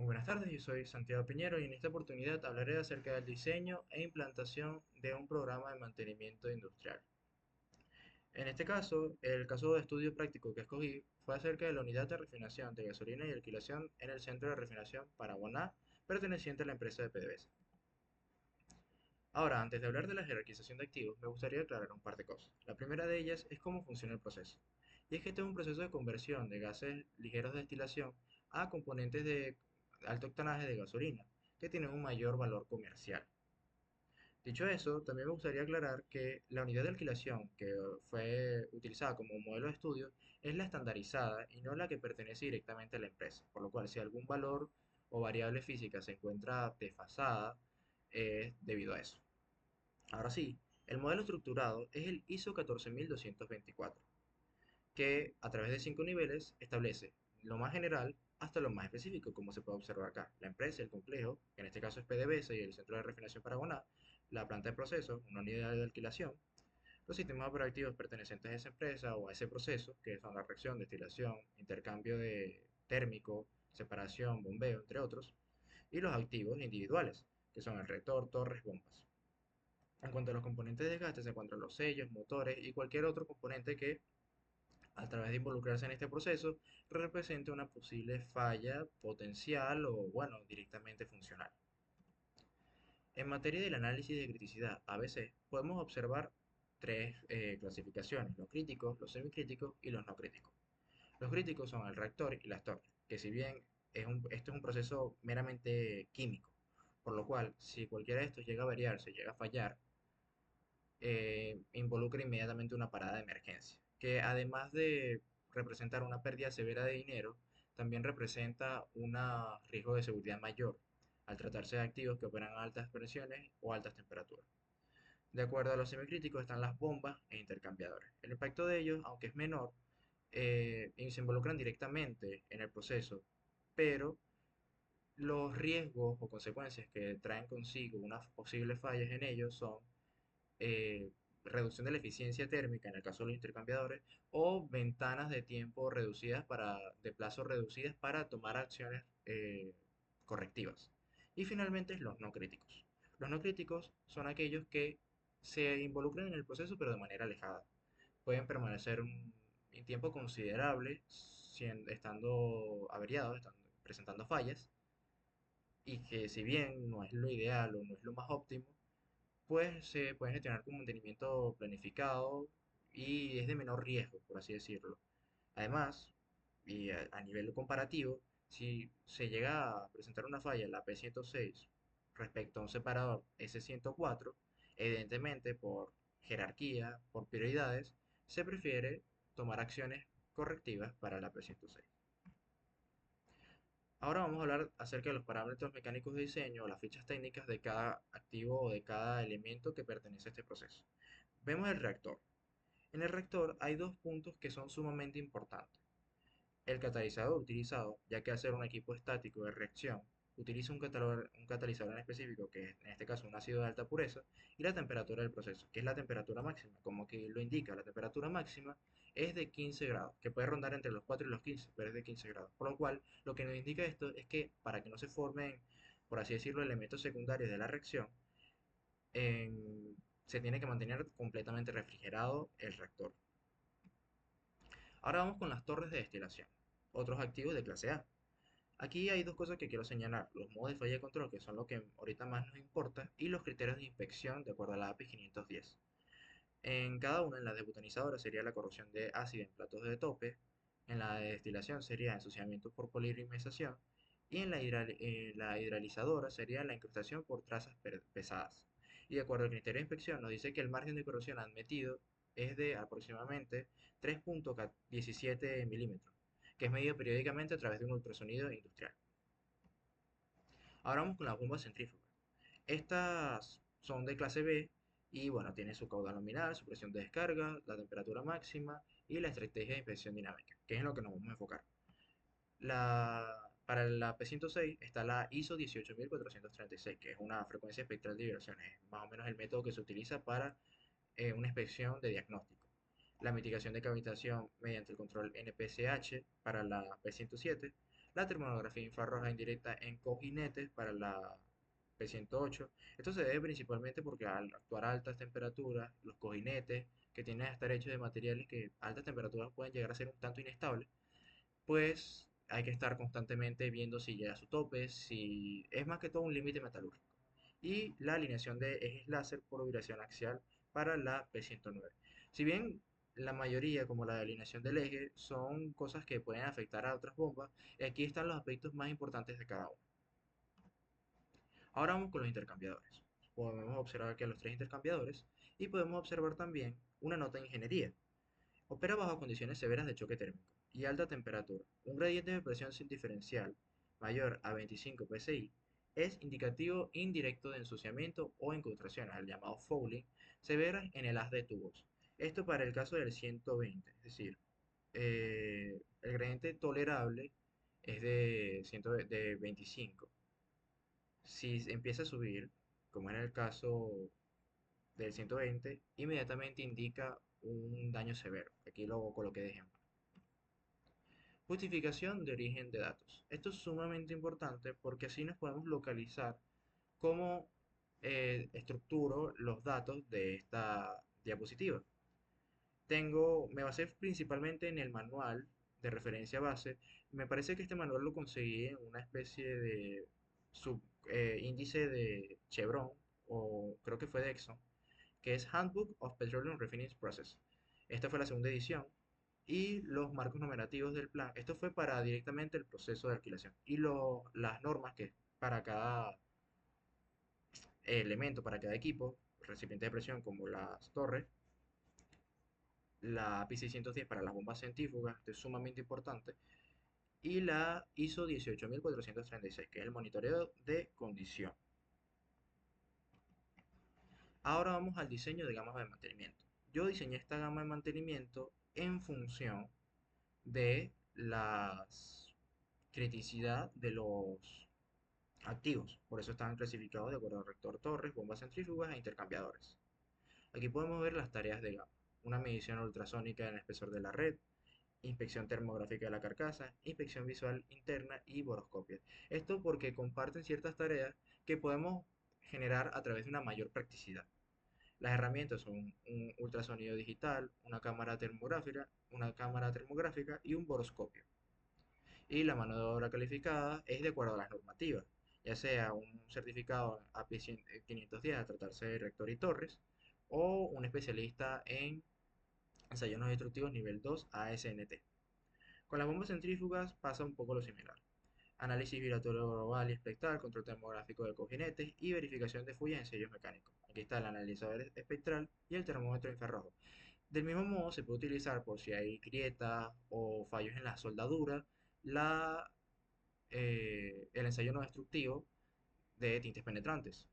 Muy buenas tardes, yo soy Santiago Piñero y en esta oportunidad hablaré acerca del diseño e implantación de un programa de mantenimiento industrial. En este caso, el caso de estudio práctico que escogí fue acerca de la unidad de refinación de gasolina y alquilación en el centro de refinación Paraguaná, perteneciente a la empresa de PDVSA. Ahora, antes de hablar de la jerarquización de activos, me gustaría aclarar un par de cosas. La primera de ellas es cómo funciona el proceso. Y es que este es un proceso de conversión de gases ligeros de destilación a componentes de alto octanaje de gasolina, que tienen un mayor valor comercial. Dicho eso, también me gustaría aclarar que la unidad de alquilación que fue utilizada como modelo de estudio es la estandarizada y no la que pertenece directamente a la empresa, por lo cual si algún valor o variable física se encuentra desfasada, es debido a eso. Ahora sí, el modelo estructurado es el ISO 14224, que a través de 5 niveles establece lo más general hasta lo más específico, como se puede observar acá. La empresa, el complejo, que en este caso es PDVSA y el centro de refinación Paragoná, la planta de proceso, una unidad de alquilación, los sistemas operativos pertenecientes a esa empresa o a ese proceso, que son la reacción, destilación, intercambio de térmico, separación, bombeo, entre otros, y los activos individuales, que son el reactor, torres, bombas. En cuanto a los componentes de desgaste, se encuentran los sellos, motores y cualquier otro componente que, a través de involucrarse en este proceso, represente una posible falla potencial o, bueno, directamente funcional. En materia del análisis de criticidad ABC, podemos observar tres clasificaciones: los críticos, los semicríticos y los no críticos. Los críticos son el reactor y las torres, que si bien esto es un proceso meramente químico, por lo cual si cualquiera de estos llega a variarse, llega a fallar, involucra inmediatamente una parada de emergencia, que además de representar una pérdida severa de dinero, también representa un riesgo de seguridad mayor al tratarse de activos que operan a altas presiones o altas temperaturas. De acuerdo a los semicríticos están las bombas e intercambiadores. El impacto de ellos, aunque es menor, y se involucran directamente en el proceso, pero los riesgos o consecuencias que traen consigo unas posibles fallas en ellos son eh, reducción de la eficiencia térmica en el caso de los intercambiadores o ventanas de tiempo reducidas de plazo reducidas para tomar acciones correctivas. Y finalmente los no críticos. Los no críticos son aquellos que se involucran en el proceso pero de manera alejada. Pueden permanecer un tiempo considerable estando averiados, presentando fallas, y que si bien no es lo ideal o no es lo más óptimo, pues se pueden gestionar con mantenimiento planificado y es de menor riesgo, por así decirlo. Además, y a nivel comparativo, si se llega a presentar una falla en la P106 respecto a un separador S104, evidentemente por jerarquía, por prioridades, se prefiere tomar acciones correctivas para la P106. Ahora vamos a hablar acerca de los parámetros mecánicos de diseño o las fichas técnicas de cada activo o de cada elemento que pertenece a este proceso. Vemos el reactor. En el reactor hay dos puntos que son sumamente importantes. El catalizador utilizado, ya que al ser un equipo estático de reacción, utiliza un catalizador en específico, que es en este caso un ácido de alta pureza, y la temperatura del proceso, que es la temperatura máxima, como que lo indica, la temperatura máxima es de 15 grados, que puede rondar entre los 4 y los 15, pero es de 15 grados. Por lo cual, lo que nos indica esto es que para que no se formen, por así decirlo, elementos secundarios de la reacción, se tiene que mantener completamente refrigerado el reactor. Ahora vamos con las torres de destilación, otros activos de clase A. Aquí hay dos cosas que quiero señalar: los modos de falla de control, que son lo que ahorita más nos importa, y los criterios de inspección de acuerdo a la API 510. En cada una, en la desbutanizadora sería la corrosión de ácido en platos de tope, en la de destilación sería ensuciamiento por polimerización, y en la hidralizadora sería la incrustación por trazas pesadas. Y de acuerdo al criterio de inspección, nos dice que el margen de corrosión admitido es de aproximadamente 3,17 milímetros, que es medido periódicamente a través de un ultrasonido industrial. Ahora vamos con las bombas centrífugas. Estas son de clase B y bueno, tienen su caudal nominal, su presión de descarga, la temperatura máxima y la estrategia de inspección dinámica, que es en lo que nos vamos a enfocar. Para la P106 está la ISO 18436, que es una frecuencia espectral de vibraciones, es más o menos el método que se utiliza para una inspección de diagnóstico. La mitigación de cavitación mediante el control NPCH para la P107, la termografía infrarroja indirecta en cojinetes para la P108. Esto se debe principalmente porque al actuar a altas temperaturas, los cojinetes, que tienen que estar hechos de materiales que a altas temperaturas pueden llegar a ser un tanto inestables, pues hay que estar constantemente viendo si llega a su tope, si es más que todo un límite metalúrgico. Y la alineación de ejes láser por vibración axial para la P109. Si bien la mayoría, como la de alineación del eje, son cosas que pueden afectar a otras bombas, aquí están los aspectos más importantes de cada uno. Ahora vamos con los intercambiadores. Podemos observar que los tres intercambiadores y podemos observar también una nota de ingeniería. Opera bajo condiciones severas de choque térmico y alta temperatura. Un gradiente de presión sin diferencial mayor a 25 psi es indicativo indirecto de ensuciamiento o incrustaciones, el llamado fouling, severas en el haz de tubos. Esto para el caso del 120, es decir, el gradiente tolerable es de 25. Si empieza a subir, como en el caso del 120, inmediatamente indica un daño severo. Aquí lo coloqué de ejemplo. Justificación de origen de datos. Esto es sumamente importante porque así nos podemos localizar cómo estructuro los datos de esta diapositiva. Me basé principalmente en el manual de referencia base. Me parece que este manual lo conseguí en una especie de sub, índice de Chevron, o creo que fue de Exxon, que es Handbook of Petroleum Refining Process. Esta fue la segunda edición. Y los marcos numerativos del plan. Esto fue para directamente el proceso de alquilación. Y las normas que para cada elemento, para cada equipo, recipiente de presión como las torres, la API 610 para las bombas centrífugas, esto es sumamente importante, y la ISO 18436, que es el monitoreo de condición. Ahora vamos al diseño de gamas de mantenimiento. Yo diseñé esta gama de mantenimiento en función de la criticidad de los activos. Por eso están clasificados de acuerdo a reactor torres, bombas centrífugas e intercambiadores. Aquí podemos ver las tareas de gama. Una medición ultrasónica en el espesor de la red, inspección termográfica de la carcasa, inspección visual interna y boroscopia. Esto porque comparten ciertas tareas que podemos generar a través de una mayor practicidad. Las herramientas son un ultrasonido digital, una cámara termográfica y un boroscopio. Y la mano de obra calificada es de acuerdo a las normativas, ya sea un certificado API 510 a tratarse de reactor y torres, o un especialista en ensayos no destructivos nivel 2 ASNT. Con las bombas centrífugas pasa un poco lo similar. Análisis vibratorio global y espectral, control termográfico de cojinetes y verificación de fugas en sellos mecánicos. Aquí está el analizador espectral y el termómetro infrarrojo. Del mismo modo, se puede utilizar por si hay grietas o fallos en la soldadura, la el ensayo no destructivo de tintes penetrantes.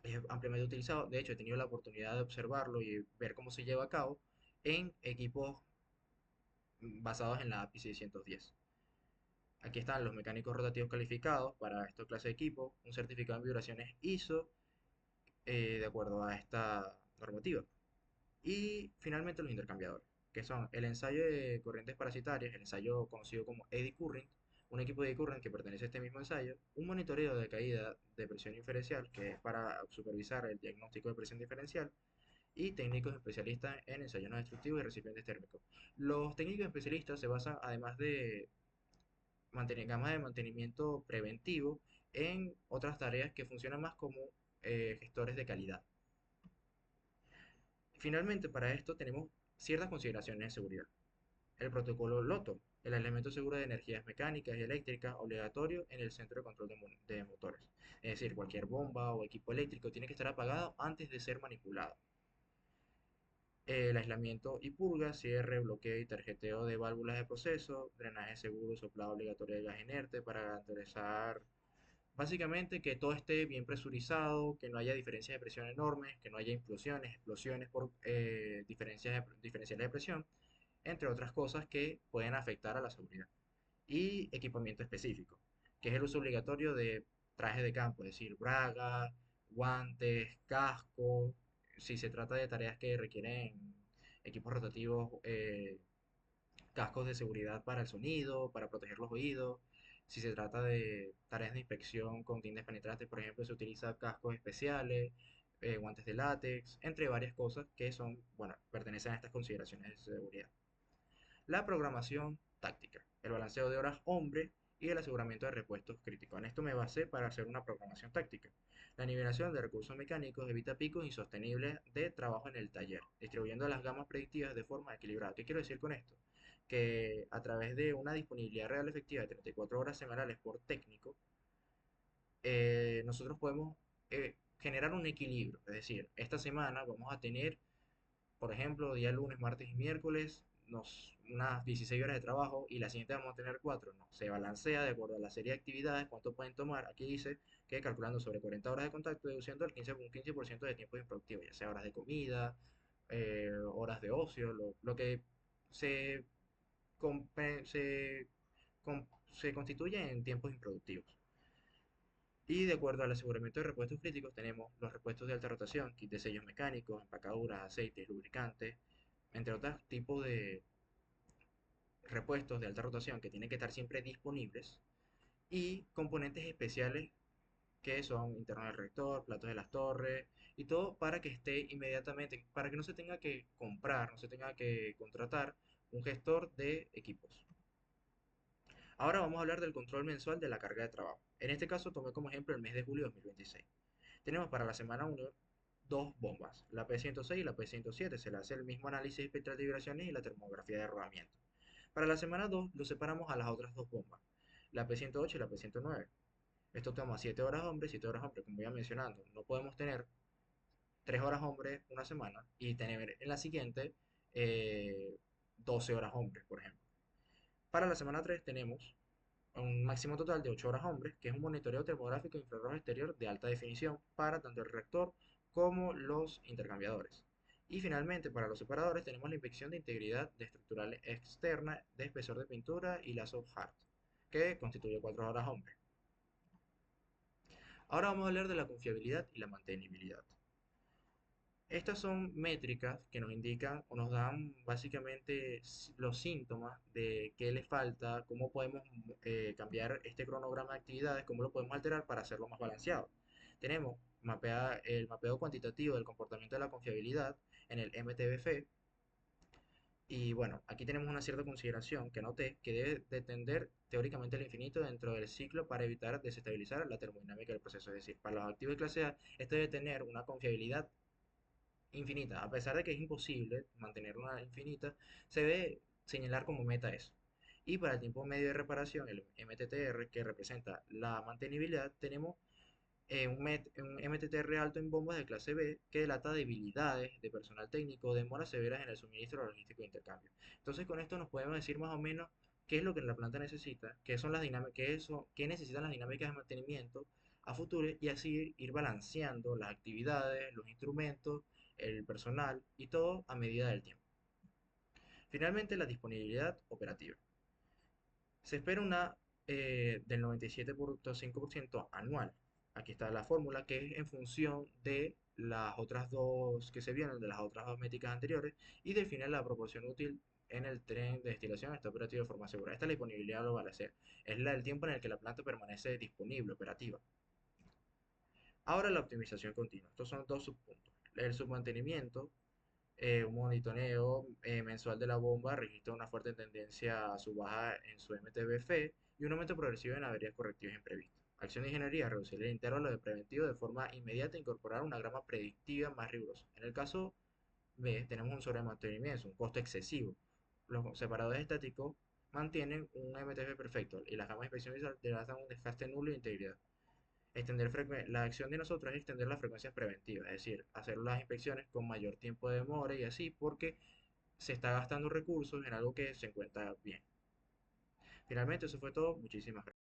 Es ampliamente utilizado, de hecho he tenido la oportunidad de observarlo y ver cómo se lleva a cabo en equipos basados en la API 610. Aquí están los mecánicos rotativos calificados para esta clase de equipo, un certificado en vibraciones ISO de acuerdo a esta normativa. Y finalmente los intercambiadores, que son el ensayo de corrientes parasitarias, el ensayo conocido como eddy current, un equipo de eddy current que pertenece a este mismo ensayo, un monitoreo de caída de presión diferencial, que es para supervisar el diagnóstico de presión diferencial, y técnicos especialistas en ensayos no destructivos y recipientes térmicos. Los técnicos especialistas se basan, además de mantener gamas de mantenimiento preventivo, en otras tareas que funcionan más como gestores de calidad. Finalmente, para esto tenemos ciertas consideraciones de seguridad. El protocolo LOTO, el elemento seguro de energías mecánicas y eléctricas, obligatorio en el centro de control de motores. Es decir, cualquier bomba o equipo eléctrico tiene que estar apagado antes de ser manipulado. El aislamiento y purga, cierre, bloqueo y tarjeteo de válvulas de proceso, drenaje seguro, soplado obligatorio de gas inerte para garantizar básicamente que todo esté bien presurizado, que no haya diferencias de presión enormes, que no haya implosiones, explosiones por diferenciales de presión, entre otras cosas que pueden afectar a la seguridad. Y equipamiento específico, que es el uso obligatorio de trajes de campo, es decir, bragas, guantes, casco, si se trata de tareas que requieren equipos rotativos, cascos de seguridad para el sonido, para proteger los oídos, Si se trata de tareas de inspección con tintes penetrantes, por ejemplo, se utiliza cascos especiales, guantes de látex, entre varias cosas que son, bueno, pertenecen a estas consideraciones de seguridad. La programación táctica, el balanceo de horas hombre y el aseguramiento de repuestos críticos. En esto me basé para hacer una programación táctica. La nivelación de recursos mecánicos evita picos insostenibles de trabajo en el taller, distribuyendo las gamas predictivas de forma equilibrada. ¿Qué quiero decir con esto? Que a través de una disponibilidad real efectiva de 34 horas semanales por técnico, nosotros podemos generar un equilibrio. Es decir, esta semana vamos a tener, por ejemplo, día lunes, martes y miércoles, unas 16 horas de trabajo y la siguiente vamos a tener 4. No, se balancea de acuerdo a la serie de actividades, cuánto pueden tomar. Aquí dice que calculando sobre 40 horas de contacto, deduciendo un 15% de tiempo improductivo, ya sea horas de comida, horas de ocio, lo que se, se, se constituye en tiempos improductivos. Y de acuerdo al aseguramiento de repuestos críticos, tenemos los repuestos de alta rotación, kit de sellos mecánicos, empacaduras, aceites, lubricantes, entre otros tipos de repuestos de alta rotación que tienen que estar siempre disponibles, y componentes especiales que son internos del reactor, platos de las torres y todo para que esté inmediatamente, para que no se tenga que comprar, no se tenga que contratar un gestor de equipos. Ahora vamos a hablar del control mensual de la carga de trabajo. En este caso tomé como ejemplo el mes de julio de 2026. Tenemos para la semana 1 dos bombas, la P106 y la P107. Se le hace el mismo análisis espectral de vibraciones y la termografía de rodamiento. Para la semana 2 lo separamos a las otras dos bombas, la P108 y la P109. Esto toma 7 horas hombre, 7 horas hombre, como iba mencionando. No podemos tener 3 horas hombre una semana y tener en la siguiente 12 horas hombre, por ejemplo. Para la semana 3 tenemos un máximo total de 8 horas hombres, que es un monitoreo termográfico infrarrojo exterior de alta definición para tanto el reactor como los intercambiadores. Y finalmente, para los separadores tenemos la inspección de integridad de estructural externa, de espesor de pintura y lazo hard, que constituye 4 horas hombres. Ahora vamos a hablar de la confiabilidad y la mantenibilidad. Estas son métricas que nos indican o nos dan básicamente los síntomas de qué le falta, cómo podemos cambiar este cronograma de actividades, cómo lo podemos alterar para hacerlo más balanceado. Tenemos el mapeado cuantitativo del comportamiento de la confiabilidad en el MTBF. Y bueno, aquí tenemos una cierta consideración que noté que debe de tender teóricamente al infinito dentro del ciclo para evitar desestabilizar la termodinámica del proceso. Es decir, para los activos de clase A, esto debe tener una confiabilidad infinita. A pesar de que es imposible mantener una infinita, se debe señalar como meta eso. Y para el tiempo medio de reparación, el MTTR, que representa la mantenibilidad, tenemos un MTTR alto en bombas de clase B que delata debilidades de personal técnico, demoras severas en el suministro logístico de intercambio. Entonces, con esto nos podemos decir más o menos qué es lo que la planta necesita, qué son las dinámicas, qué necesitan las dinámicas de mantenimiento a futuro y así ir balanceando las actividades, los instrumentos, el personal y todo a medida del tiempo. Finalmente, la disponibilidad operativa. Se espera una del 97.5% anual. Aquí está la fórmula que es en función de las otras dos que se vienen, de las otras dos métricas anteriores, y define la proporción útil en el tren de destilación está operativo de forma segura. Esta es la disponibilidad global, es el tiempo en el que la planta permanece disponible, operativa. Ahora la optimización continua. Estos son dos subpuntos. El submantenimiento, un monitoreo mensual de la bomba registra una fuerte tendencia a su baja en su MTBF y un aumento progresivo en averías correctivas imprevistas. Acción de ingeniería, reducir el intervalo de preventivo de forma inmediata e incorporar una grama predictiva más rigurosa. En el caso B, tenemos un sobremantenimiento, un costo excesivo. Los separadores estáticos mantienen un MTBF perfecto y las gamas de inspección visual delatan un desgaste nulo de integridad. La acción de nosotros es extender las frecuencias preventivas, es decir, hacer las inspecciones con mayor tiempo de demora y así, porque se está gastando recursos en algo que se encuentra bien. Finalmente, eso fue todo. Muchísimas gracias.